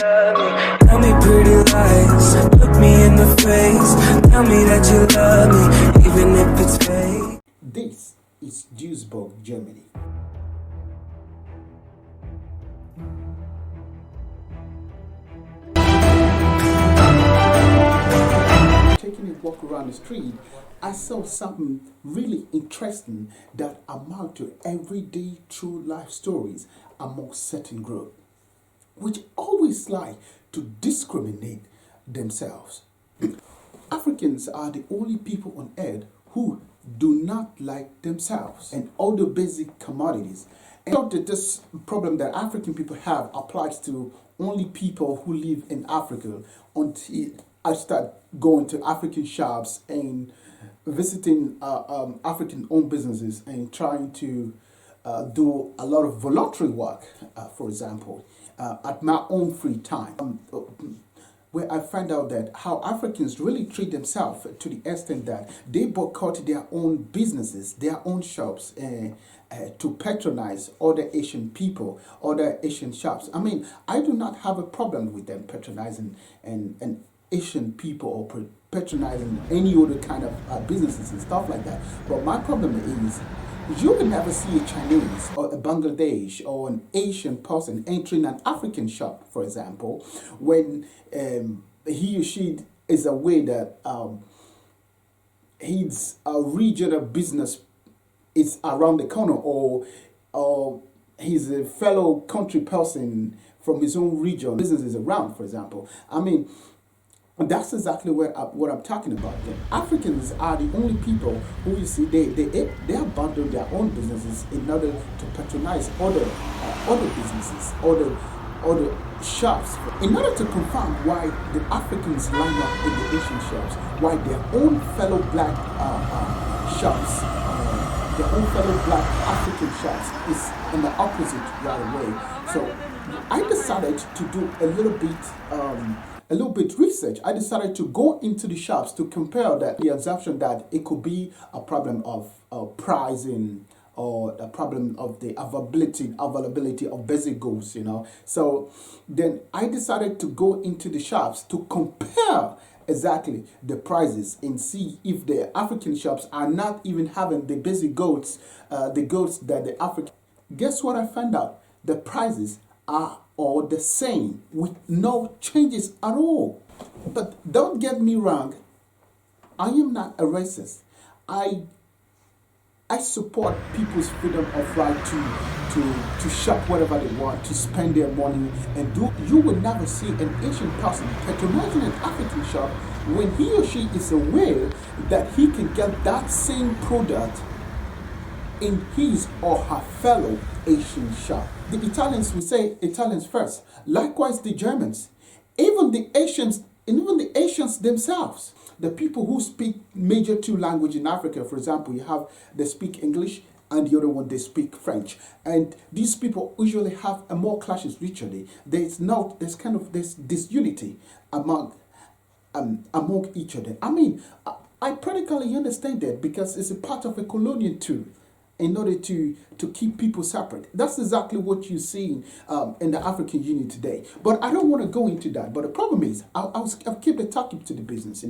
love me. Tell me pretty lies, look me in the face. Tell me that you love me, even if it's fake. This is Duisburg, Germany. Taking a walk around the street, I saw something really interesting that amount to everyday true life stories among certain group, which always like to discriminate themselves. Africans are the only people on earth who do not like themselves and all the basic commodities. And not that this problem that African people have applies to only people who live in Africa. Until I start going to African shops and visiting African-owned businesses and trying to do a lot of voluntary work, for example, at my own free time. Where I find out that how Africans really treat themselves to the extent that they boycott their own businesses, their own shops, to patronize other Asian people, other Asian shops. I mean, I do not have a problem with them patronizing and Asian people or patronizing any other kind of businesses and stuff like that. But my problem is, you will never see a Chinese or a Bangladesh or an Asian person entering an African shop, for example, when he or she is aware that his regional business is around the corner, or he's a fellow country person from his own region, business is around, for example. I mean, that's exactly what I'm talking about. The Africans are the only people who you see they abandon their own businesses in order to patronize other businesses, other shops, in order to confirm why the Africans line up in the Asian shops, why their own fellow black shops, their own fellow black African shops is in the opposite right away. So I decided to do a little bit research. I decided to go into the shops to compare that, the assumption that it could be a problem of pricing or a problem of the availability of basic goods, So then I decided to go into the shops to compare exactly the prices and see if the African shops are not even having the basic goods, the goods that the African. Guess what I found out? The prices are all the same with no changes at all. But don't get me wrong, I am not a racist. I support people's freedom of right to shop whatever they want, to spend their money and do. You will never see an Asian person patronizing an African shop when he or she is aware that he can get that same product in his or her fellow Asian shop. The Italians will say Italians first. Likewise, the Germans, even the Asians themselves. The people who speak major two languages in Africa, for example, they speak English and the other one they speak French, and these people usually have a more clashes with each other. There's disunity among each other. I mean, I practically understand that because it's a part of a colonial tool in order to keep people separate. That's exactly what you see in the African Union today. But I don't want to go into that. But the problem is, I'll keep the talking to the business,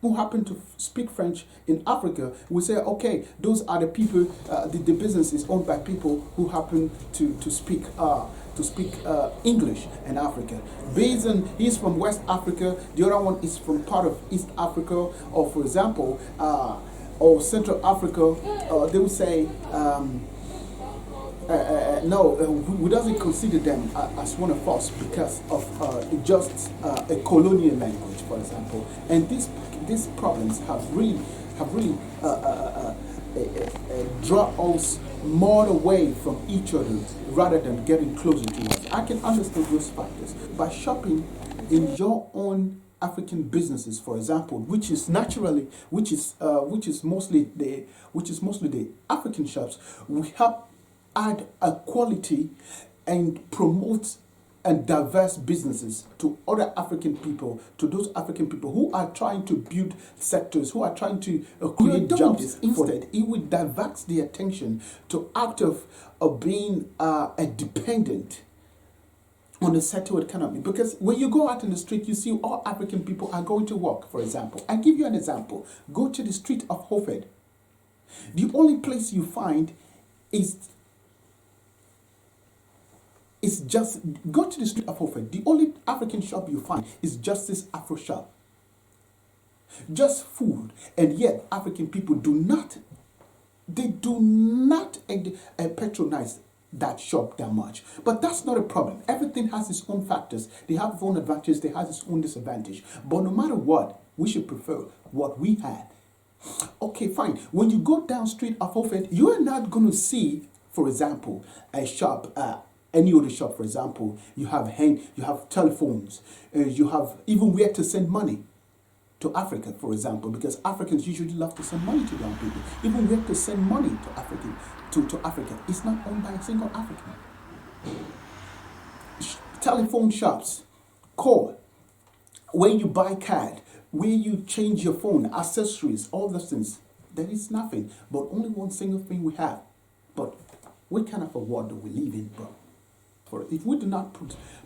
who happen to speak French in Africa. We say, okay, those are the people, the business is owned by people who happen to speak English in Africa. He's from West Africa, the other one is from part of East Africa, or for example, or Central Africa. They would say, no, we doesn't consider them as one of us because of just a colonial language, for example. And these problems have really draw us more away from each other rather than getting closer to us. I can understand those factors. By shopping in your own African businesses, for example, which is mostly the African shops, we help add a quality and promote and diverse businesses to other African people, to those African people who are trying to build sectors, who are trying to create jobs. Instead, it would divert the attention to out of being a dependent on on a settled economy. Because when you go out in the street, you see all African people are going to work, for example. I give you an example. Go to the street of Hofed. The only place you find is just, go to the street of Hofed. The only African shop you find is just this Afro shop. Just food. And yet African people do not patronize that shop that much. But that's not a problem. Everything has its own factors. They have its own advantages, they have its own disadvantage. But no matter what, we should prefer what we had. Okay, fine. When you go down street of Hofed, you are not going to see, for example, a shop, any other shop, for example. You have telephones, you have even where to send money to Africa, for example, because Africans usually love to send money to young people. Even where to send money to Africa is not owned by a single African. Telephone shops, call, where you buy card, where you change your phone, accessories, all those things. There is nothing, but only one single thing we have. But what kind of a world do we live in, bro? For if we do not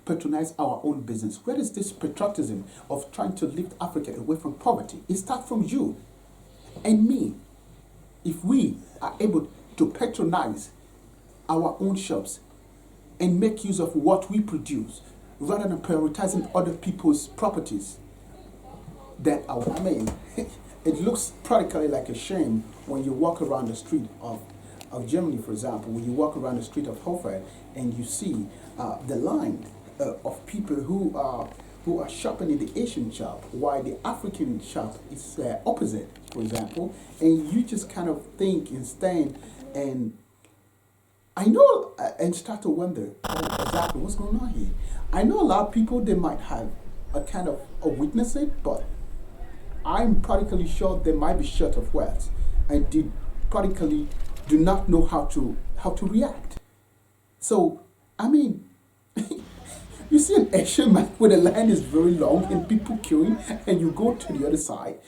patronize our own business, where is this patriotism of trying to lift Africa away from poverty? It starts from you and me. If we are able to patronize our own shops and make use of what we produce, rather than prioritizing other people's properties, then it looks practically like a shame when you walk around the street of Germany, for example, when you walk around the street of Hofeld and you see the line of people who are shopping in the Asian shop, while the African shop is opposite, for example, and you just kind of think and stand and I know and start to wonder exactly what's going on here. I know a lot of people, they might have a kind of witness it, but I'm practically sure they might be short of words and did practically do not know how to react. So, I mean, you see an Asian man where the line is very long and people queuing, and you go to the other side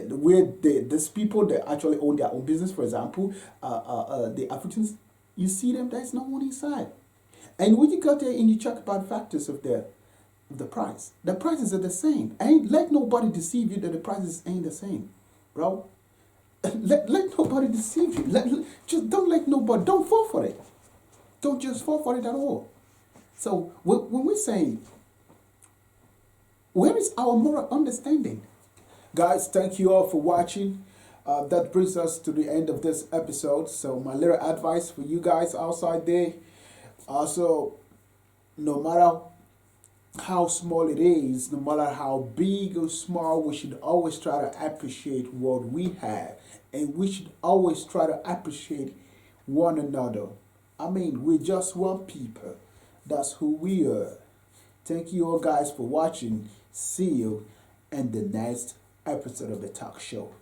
where these people that actually own their own business, for example, the Africans, you see them, there's no one inside. And when you go there and you check about factors of the price, the prices are the same. Ain't let nobody deceive you that the prices ain't the same, bro. Let nobody deceive you. Just don't let nobody, don't fall for it. Don't just fall for it at all. So when we're saying, where is our moral understanding? Guys, thank you all for watching. That brings us to the end of this episode. So my little advice for you guys outside there. Also, no matter how small it is, no matter how big or small, we should always try to appreciate what we have. And we should always try to appreciate one another. I mean, we're just one people. That's who we are. Thank you all guys for watching. See you in the next episode of the talk show.